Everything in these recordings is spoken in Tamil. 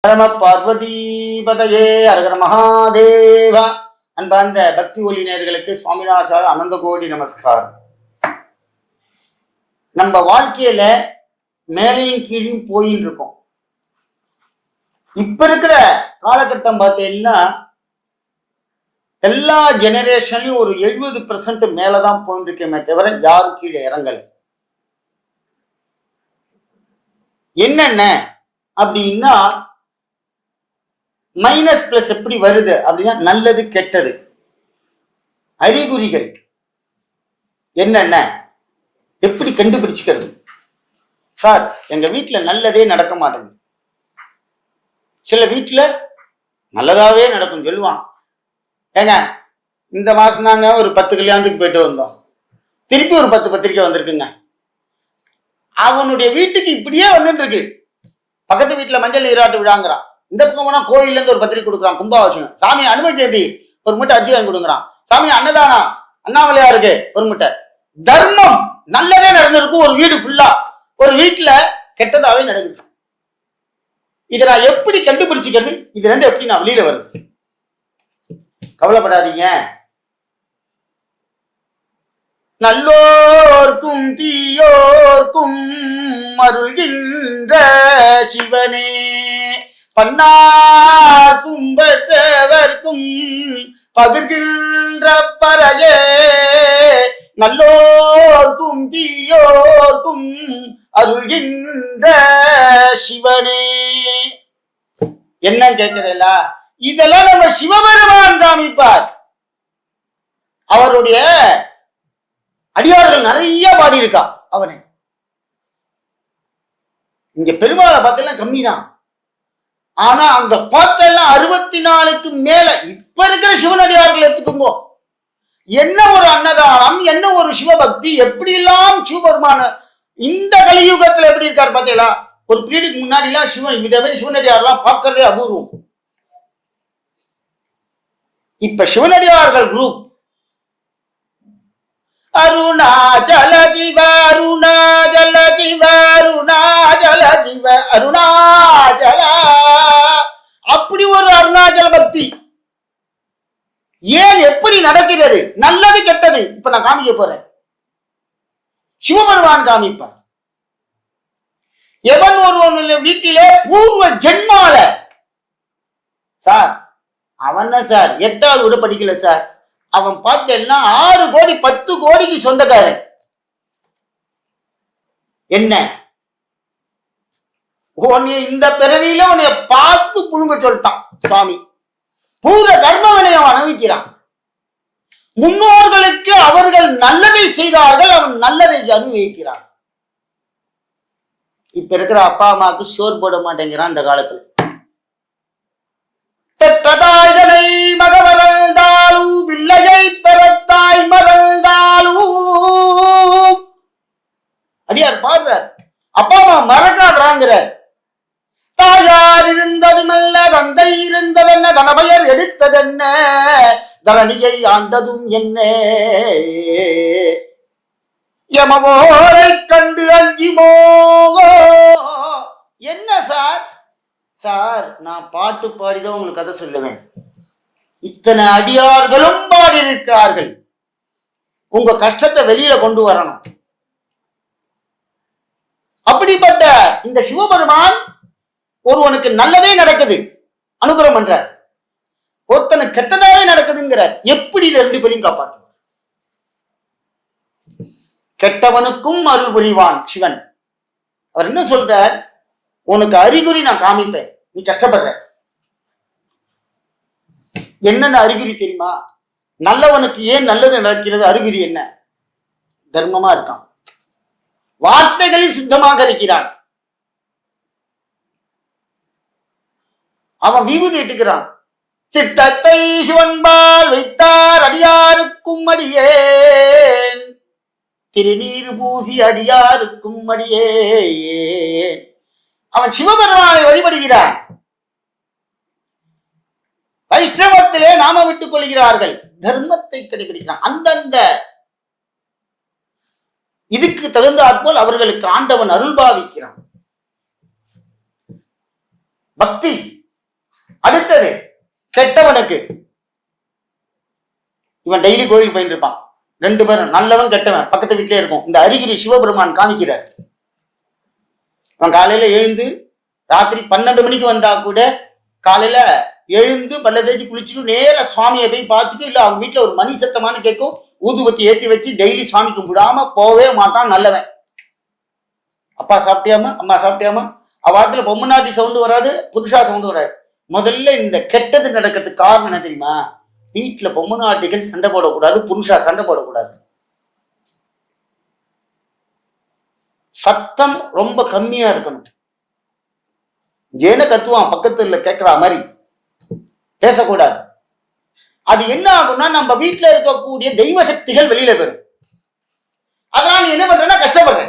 நம பார்வதீபதையே அரகர மகாதேவா. அன்பார்ந்த பக்தி ஒளி நேயர்களுக்கு சுவாமிநாத அனந்த கோடி நமஸ்காரம். நம்ம வாழ்க்கையில மேலையும் கீழையும் போயின்னு இருக்கோம். இப்ப இருக்கிற காலகட்டம் பார்த்தீங்கன்னா எல்லா ஜெனரேஷன்லயும் ஒரு 70% மேலதான் போயிட்டு இருக்கேமே தவிர யாரும் கீழே இறங்கல. என்னென்ன அப்படின்னா மைனஸ் பிளஸ் எப்படி வருது அப்படின்னா நல்லது கெட்டது அறிகுறிகள் என்னென்ன எப்படி கண்டுபிடிச்சுக்கிறது. சார் எங்க வீட்டுல நல்லதே நடக்க மாட்டேங்குது, சில வீட்டுல நல்லதாவே நடக்கும் சொல்லுவான். ஏங்க இந்த மாசம் தாங்க ஒரு 10 கல்யாணத்துக்கு போயிட்டு வந்தோம், திருப்பி ஒரு 10 பத்திரிக்கை வந்திருக்குங்க. அவனுடைய வீட்டுக்கு இப்படியே வந்துட்டு இருக்கு. பக்கத்து வீட்டுல மஞ்சள் நீராட்டு விழாங்கிறான், இந்த பக்கம் போனா கோயில்ல இருந்து ஒரு பத்திரிக்கை கொடுக்குறான், கும்பாபிஷேகம். சாமி அனுமதி ஜெயந்தி ஒரு மூட்டை அரிசி வாங்கி கொடுக்குறான். சாமி அன்னதானா அண்ணாமலையா இருக்கு ஒரு மூட்டை. தர்மம் நல்லதே நடந்திருக்கும் ஒரு வீடு ஃபுல்லா, ஒரு வீட்டுல கெட்டதாவே நடக்குது. இதை நான் எப்படி கண்டுபிடிச்சிக்கிறது, இதுல இருந்து எப்படி நான் வெளியில வருது? கவலைப்படாதீங்க. நல்லோர்க்கும் தீயோர்க்கும் அருள்கின்ற சிவனே, பன்னார்க்கும் பெற்றவர்க்கும் பகிர்கின்ற பரையே, நல்லோர்க்கும் தீயோர்க்கும் அருள்கின்ற சிவனே. என்ன கேட்கிறீங்களா? இதெல்லாம் நம்ம சிவபெருமான் காமிப்பார். அவருடைய அடியார்கள் நிறைய பாடி இருக்கா அவனை. இங்க பெருமாளை பார்த்தெல்லாம் கம்மிதான், ஆனா அங்க பார்த்தெல்லாம் 64க்கு மேல. இப்ப இருக்கிற சிவனடியார்கள் எடுத்துக்கோங்க, என்ன ஒரு அன்னதானம், என்ன ஒரு சிவபக்தி, எப்படி எல்லாம் சிவபெருமான இந்த கலியுகத்துல எப்படி இருக்காரு பார்த்தீங்களா? ஒரு பீரியடுக்கு முன்னாடி எல்லாம் சிவனடியாரெல்லாம் பார்க்கறதே அபூர்வம். இப்ப சிவனடியார்கள் குரூப் அருணாச்சல ஜீவ அருணாச்சல ஜீவ அருணாச்சல ஜீவ அருணாச்சல, அப்படி ஒரு அருணாச்சல பக்தி. ஏன் எப்படி நடக்கிறது, நல்லது கெட்டது இப்ப நான் காமிக்க போறேன். சிவபெருமான் காமிப்பார். எவன் ஒருவன் வீட்டிலே பூர்வ ஜென்மால, சார் அவன் சார் 8வது கூட படிக்கல சார், அவன் பார்த்தேன்னா 6 கோடி 10 கோடிக்கு சொந்தக்காரன். என்ன உன்னைய இந்த பிறவியில உன்னைய பார்த்து புழுங்க சொல்லிட்டான் சுவாமி. பூர்வ கர்மவனை அவன் அனுபவிக்கிறான். முன்னோர்களுக்கு அவர்கள் நல்லதை செய்தார்கள், அவன் நல்லதை அனுபவிக்கிறான். இப்ப இருக்கிற அப்பா அம்மாவுக்கு சோறு போட மாட்டேங்கிறான். இந்த காலத்துல பெற்றதாய்தனை மகவரந்தாலும் பிள்ளையை பெறத்தாய் மறந்தாலும், அடியார் பாடுறார், அப்பா அம்மா மறக்காதாங்கிறார். தாயார் இருந்ததுமல்ல தந்தை இருந்ததென்ன, தனபயர் எடுத்ததென்ன, தரணியை ஆண்டதும் என்ன, யமவோரை கண்டு அஞ்சிமோ. என்ன சார்? சார் நான் பாட்டு பாடிதான் உங்களுக்கு கதை சொல்லுவேன். இத்தனை அடியார்களும் பாடி இருக்கிறார்கள். உங்க கஷ்டத்தை வெளியில கொண்டு வரணும். அப்படிப்பட்ட இந்த சிவபெருமான் ஒருவனுக்கு நல்லதே நடக்குது அனுகிரகம் பண்றார், ஒருத்தனுக்கு கெட்டதாவே நடக்குதுங்கிறார். எப்படி 2 பேரையும் காப்பாற்றுவார்? கெட்டவனுக்கும் அருள் புரிவான் சிவன். அவர் என்ன சொல்றார்? உனக்கு அறிகுறி நான் காமிப்பேன், நீ கஷ்டப்படுற. என்னென்ன அறிகுறி தெரியுமா? நல்லவனுக்கு ஏன் நல்லது நடக்கிறது, அறிகுறி என்ன? தர்மமா இருக்கான், வார்த்தைகளில் சுத்தமாக இருக்கிறான், அவன் விபூதி இட்டுக்கிறான். சித்தத்தை சிவன்பால் வைத்தார் அடியாருக்கும் அடியேன், திருநீர் பூசி அடியாருக்கும் அடியேன். அவன் சிவபெருமானை வழிபடுகிறான். வைஷ்ணவத்திலே நாம விட்டுக் கொள்கிறார்கள், தர்மத்தை கடைபிடிக்கிறான். அந்தந்த இதுக்கு தகுந்தாற்போல் அவர்களுக்கு ஆண்டவன் அருள் பாவிக்கிறான். பக்தி அடுத்தது கெட்டவனுக்கு, இவன் டெய்லி கோயில் போயிட்டு இருப்பான், 2 பேரும் நல்லவன் கெட்டவன் பக்கத்து வீட்டிலே இருக்கும். இந்த அறிகுறி சிவபெருமான் காமிக்கிறார். அவன் காலையில எழுந்து ராத்திரி 12 மணிக்கு வந்தா கூட காலையில எழுந்து பல்ல தேய்ச்சி குளிச்சுட்டு நேர சுவாமியை போய் பார்த்துட்டு, இல்ல அவங்க வீட்டுல ஒரு மணி சத்தமான கேட்கும், ஊதுபத்தி ஏற்றி வச்சு டெய்லி சாமி கும்பிடாம போவே மாட்டான், நல்லவன். அப்பா சாப்பிட்டியாமா, அம்மா சாப்பிட்டியாமா, அவாத்துல பொம்மநாட்டி சவுண்டு வராது, புருஷா சவுண்டு வராது. முதல்ல இந்த கெட்டது நடக்கிறதுக்கு காரணம் என்ன தெரியுமா? வீட்டுல பொம்மநாட்டிகள் சண்டை போடக்கூடாது, புருஷா சண்டை போடக்கூடாது. சத்தம் ரொம்ப கம்மியா இருக்கணும். ஏன கத்துவான் பக்கத்துல கேட்கிற மாதிரி பேசக்கூடாது. அது என்ன ஆகும்னா நம்ம வீட்டுல இருக்கக்கூடிய தெய்வ சக்திகள் வெளியில போயிடும். அதனால நீ என்ன பண்றேன்னா கஷ்டப்படுற.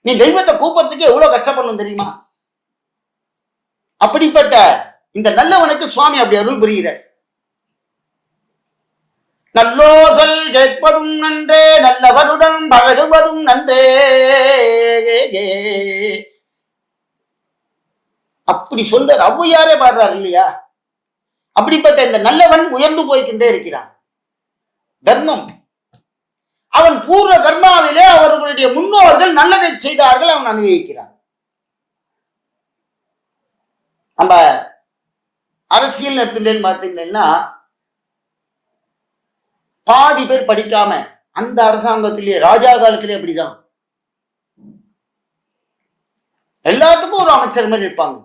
நீ தெய்வத்தை கூப்பிடுறதுக்கு எவ்வளவு கஷ்டப்படணும் தெரியுமா? அப்படிப்பட்ட இந்த நல்லவனுக்கு சுவாமி அப்படி அருள் புரிகிற. நல்லோர் சொல் கேட்பதும் நன்றே, நல்லவருடன் பழகுவதும் நன்றே. அப்படி சொல்ற ஔவையாரே பாடுறார் இல்லையா? அப்படிப்பட்ட இந்த நல்லவன் உயர்ந்து போய்கின்றே இருக்கிறான். தர்மம், அவன் பூர்வ கர்மாவிலே அவர்களுடைய முன்னோர்கள் நல்லதை செய்தார்கள், அவன் அனுபவிக்கிறான். நம்ம அரசியல் நடத்துலன்னு பார்த்தீங்கன்னா பாதி பேர் படிக்காம அந்த அரசாங்கத்திலேயே ராஜா காலத்திலே அப்படிதான் எல்லாத்துக்கும் ஒரு அமைச்சர் மாதிரி இருப்பாங்க.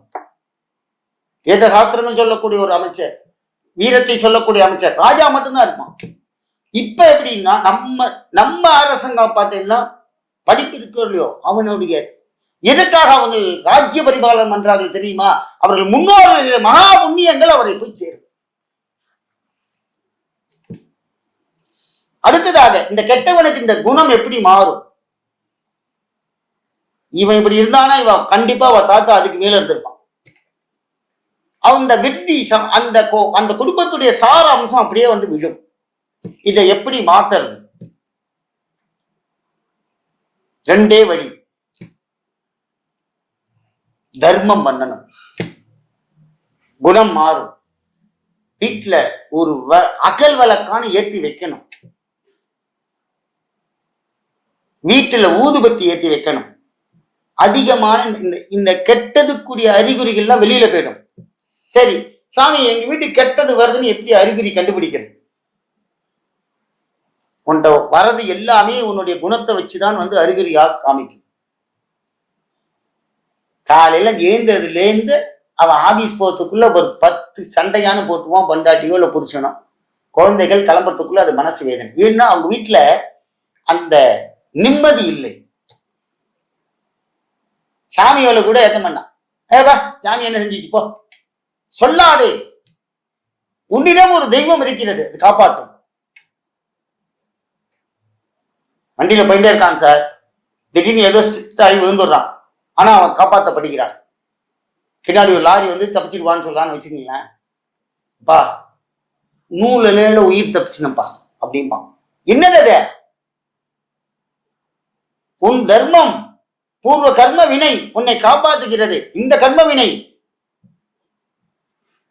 வேத சாஸ்திரங்கள் சொல்லக்கூடிய ஒரு அமைச்சர், வீரத்தை சொல்லக்கூடிய அமைச்சர், ராஜா மட்டும்தான் இருப்பான். இப்ப எப்படின்னா நம்ம அரசாங்கம் பார்த்தீங்கன்னா படிப்பு இருக்கோ இல்லையோ அவனுடைய எதற்காக அவர்கள் ராஜ்ய பரிபாலனம் பண்றார்கள் தெரியுமா? அவர்கள் முன்னோர்கள் மகா புண்ணியங்கள் அவரை போய் சேரும். அடுத்ததாக இந்த கெட்டவனுக்கு இந்த குணம் எப்படி மாறும்? இவன் இப்படி இருந்தானா இவன் கண்டிப்பா அவ தாத்தா அதுக்கு மேல இருந்திருப்பான். அந்த விருத்தி அந்த குடும்பத்துடைய சார அம்சம் அப்படியே வந்து விழும். இதை எப்படி மாத்துறது? 2 வழி. தர்மம் பண்ணணும், குணம் மாறும். வீட்டுல ஒரு அகல் விளக்கான ஏத்தி வைக்கணும், வீட்டுல ஊதுபத்தி ஏத்தி வைக்கணும். அதிகமான இந்த கெட்டதுக்குரிய அறிகுறிகள்லாம் வெளியில போயிடும். சரி சாமி, எங்க வீட்டுக்கு கெட்டது வருதுன்னு எப்படி அறிகுறி கண்டுபிடிக்கிறது? உன்ட வரது எல்லாமே உன்னுடைய குணத்தை வச்சுதான் வந்து அறிகுறியா காமிக்கும். காலையில ஏந்ததுல இருந்து அவன் ஆபீஸ் போறதுக்குள்ள ஒரு 10 சண்டையான போட்டுவான், பண்டாட்டியோ இல்ல புருஷனோ. குழந்தைகள் கிளம்புறதுக்குள்ள அது மனசு வேதனை. ஏன்னா அவங்க வீட்டுல அந்த நிம்மதி இல்லை. சாமியோட கூட ஏத்த பண்ணா, ஏப்பா சாமி என்ன செஞ்சிச்சு போ சொல்லாதே. உன்னிடம் ஒரு தெய்வம் இருக்கிறது, அது காப்பாற்றும். வண்டியில போயிட்டே இருக்கான் சார், திடீர்னு ஏதோ ஸ்ட்ரிக்ட் ஆகி விழுந்துடுறான், ஆனா அவன் காப்பாற்றப்படுகிறான். பின்னாடி ஒரு லாரி வந்து தப்பிச்சிருவான்னு சொல்றான்னு வச்சுக்கீங்களேன், பா 100 நிலையில உயிர் தப்பிச்சுனப்பா அப்படின்பான். என்னது? உன் தர்மம், பூர்வ கர்ம வினை உன்னை காப்பாற்றுகிறது. இந்த கர்ம வினை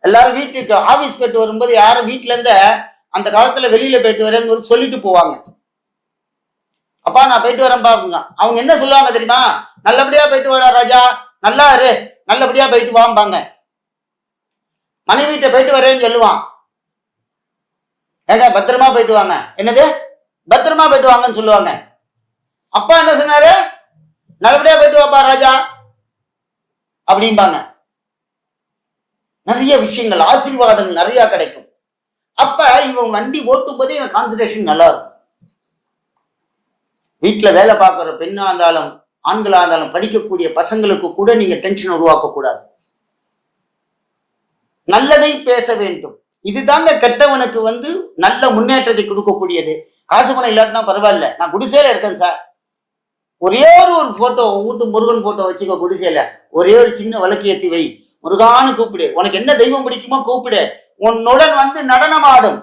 எல்லாரும் வீட்டுக்கு ஆபீஸ் போயிட்டு வரும்போது யாரும் வீட்டுல இருந்த அந்த காலத்துல வெளியில போயிட்டு வரேன்னு சொல்லிட்டு போவாங்க. அப்பா நான் போயிட்டு வரேன் பாருங்க. அவங்க என்ன சொல்லுவாங்க தெரியுமா? நல்லபடியா போயிட்டு வாடா ராஜா, நல்லா இரு, நல்லபடியா போயிட்டு வாம்பாங்க. மனைவிட்ட போயிட்டு வரேன்னு சொல்லுவான், ஏங்க பத்திரமா போயிட்டு வாங்க. என்னது பத்திரமா போயிட்டு வாங்கன்னு சொல்லுவாங்க. அப்பா என்ன சொன்னாரு? நல்லபடியா போயிட்டு வாப்பா ராஜா அப்படிம்பாங்க. நிறைய விஷயங்கள், ஆசீர்வாதங்கள் நிறைய கிடைக்கும். அப்ப இவன் வண்டி ஓட்டும் போதே இவன் கான்சன்ட்ரேஷன் நல்லா இருக்கும். வீட்டுல வேலை பார்க்குற பெண்ணா இருந்தாலும் ஆண்களா இருந்தாலும் படிக்கக்கூடிய பசங்களுக்கு கூட நீங்க டென்ஷன் உருவாக்க கூடாது. நல்லதை பேச வேண்டும். இதுதாங்க கெட்டவனுக்கு வந்து நல்ல முன்னேற்றத்தை கொடுக்கக்கூடியது. காசு பணம் இல்லாட்டினா பரவாயில்ல, நான் குடிசையில இருக்கேன் சார், ஒரே ஒரு போட்டோ வீட்டு முருகன் போட்டோ வச்சுக்க, குடிசையில ஒரே ஒரு சின்ன விளக்கு ஏத்தி வை, முருகான்னு கூப்பிடு, உனக்கு என்ன தெய்வம் பிடிக்குமோ கூப்பிடு, உன்னுடன் வந்து நடனம் ஆடும்.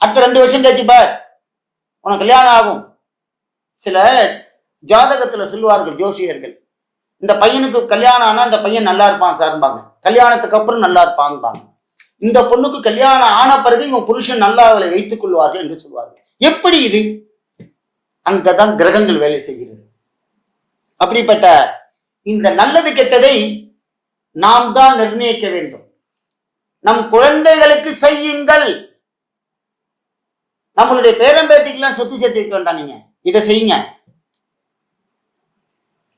அடுத்த 2 வருஷம் கழிச்சு பார் உனக்கு கல்யாணம் ஆகும். சில ஜாதகத்துல சொல்லுவார்கள் ஜோசியர்கள், இந்த பையனுக்கு கல்யாணம் ஆனா இந்த பையன் நல்லா இருப்பான் சார்பாங்க. கல்யாணத்துக்கு அப்புறம் நல்லா இருப்பாங்க. இந்த பொண்ணுக்கு கல்யாணம் ஆன பிறகு இவன் புருஷன் நல்லா அவளை வைத்துக் கொள்வார்கள் என்று சொல்வார்கள். எப்படி இது? அங்கதான் கிரகங்கள் வேலை செய்கிறது. அப்படிப்பட்ட இந்த நல்லது கெட்டதை நாம் தான் நிர்ணயிக்க வேண்டும். நம் குழந்தைகளுக்கு செய்யுங்கள். நம்மளுடைய பேரம்பேத்திக்கெல்லாம் சொத்து சேர்த்து வைக்க வேண்டாம். நீங்க இதை செய்யுங்க.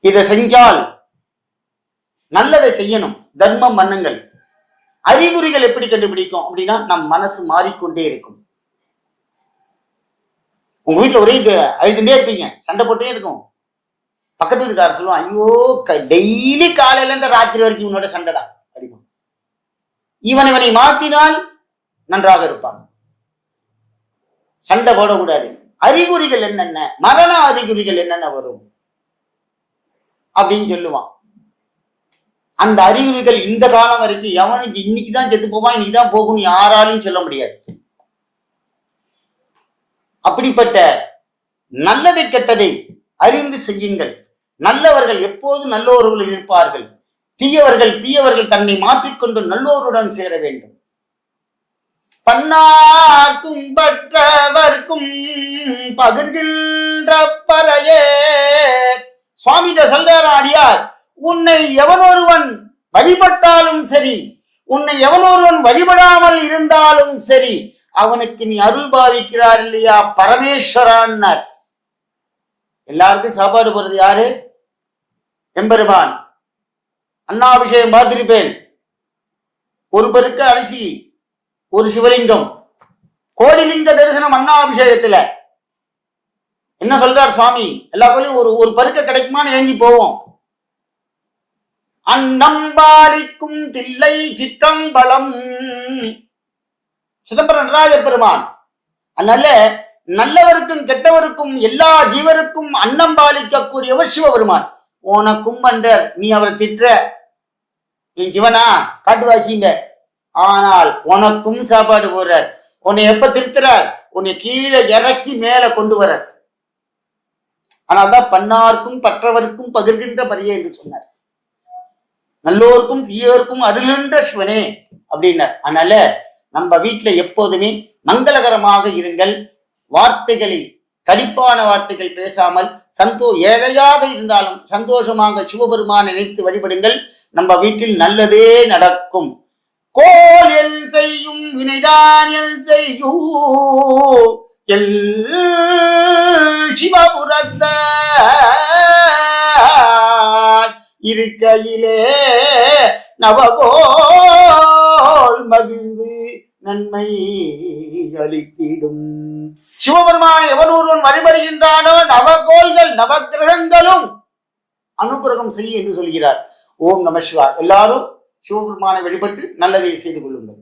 இதை செஞ்சால் நல்லதை செய்யணும், தர்மம் பண்ணுங்கள். அறிகுறிகள் எப்படி கண்டுபிடிக்கும் அப்படின்னா, நம் மனசு மாறிக்கொண்டே இருக்கும். உங்க வீட்டுல ஒரே இது அழுதுண்டே இருப்பீங்க, சண்டை போட்டே இருக்கும். பக்கத்து வீட்டுக்காரர் சொல்லுவான், ஐயோ டெய்லி காலையில இருந்து ராத்திரி வரைக்கும் இவனோட சண்டைடா அடிக்கும். இவனை மாத்தினால் நன்றாக இருப்பான். சண்டை போடக்கூடாது. அறிகுறிகள் என்னென்ன, மரண அறிகுறிகள் என்னென்ன வரும் அப்படின்னு சொல்லுவான். அந்த அறிகுறிகள் இந்த காலம் வரைக்கும் எவனுக்கு இன்னைக்குதான் செத்து போவான், இன்னைக்குதான் போகணும் யாராலையும் சொல்ல முடியாது. அப்படிப்பட்ட நல்லதை கெட்டதை அறிந்து செய்யுங்கள். நல்லவர்கள் எப்போது நல்லோர்கள் இருப்பார்கள். தீயவர்கள் தன்னை மாற்றிக்கொண்டு நல்லோருடன் சேர வேண்டும். பன்னார்க்கும் பற்றவர்க்கும் பகிர்கின்ற பறையே. சுவாமிகிட்ட சொல்றார் அடியார், உன்னை எவனொருவன் வழிபட்டாலும் சரி, உன்னை எவனொருவன் வழிபடாமல் இருந்தாலும் சரி, அவனுக்கு நீ அருள் பாவிக்கிறார் இல்லையா பரமேஸ்வரான்னார். எல்லாருக்கும் சாப்பாடு போறது யாரு? எம்பெருமான். அண்ணாபிஷேகம் பார்த்திருப்பேன். ஒரு பெருக்க அரிசி, ஒரு சிவலிங்கம், கோடிலிங்க தரிசனம் அண்ணாபிஷேகத்துல. என்ன சொல்றார் சுவாமி? எல்லா கோயிலும் ஒரு பருக்க கிடைக்குமான்னு ஏங்கி போவோம். அன்னம்பாலிக்கும் தில்லை சிற்றம்பலம். சிதம்பரம் நடராஜ பெருமான். அதனால நல்லவருக்கும் கெட்டவருக்கும் எல்லா ஜீவருக்கும் அன்னம் பாலிக்கக்கூடியவர் சிவபெருமான். உனக்கும் பண்றார், நீ அவரை திட்டுற, நீ சிவனா காட்டுவாசிங்க, ஆனால் உனக்கும் சாப்பாடு போடுறார். உன்னை எப்ப திருத்துறார்? உன்னை கீழே இறக்கி மேல கொண்டு வர்றார். ஆனால்தான் பன்னார்க்கும் பற்றவருக்கும் பகிர்கின்ற பரியே என்று சொன்னார். நல்லோருக்கும் தீயோருக்கும் அருள்கின்ற சிவனே அப்படின்னார். அதனால நம்ம வீட்டுல எப்போதுமே மங்களகரமாக இருங்கள். வார்த்தைகளை, கடிப்பான வார்த்தைகள் பேசாமல் ஏழையாக இருந்தாலும் சந்தோஷமாக சிவபெருமான் நினைத்து வழிபடுங்கள். நம்ம வீட்டில் நல்லதே நடக்கும். கோல் எல் செய்யும் வினைதான் எல் செய்யூ எல் சிவபுரத்த இருக்கையிலே நவகோல் மகிழ்ந்து நன்மை அளித்திடும். சிவபெருமான் எவன் ஒருவன் வழிபடுகின்றானோ நவகோள்கள் நவகிரகங்களும் அனுகிரகம் செய்ய என்று சொல்கிறார். ஓம் நம சிவாய். எல்லாரும் சிவபெருமானை வழிபட்டு நல்லதை செய்து கொள்ளுங்கள்.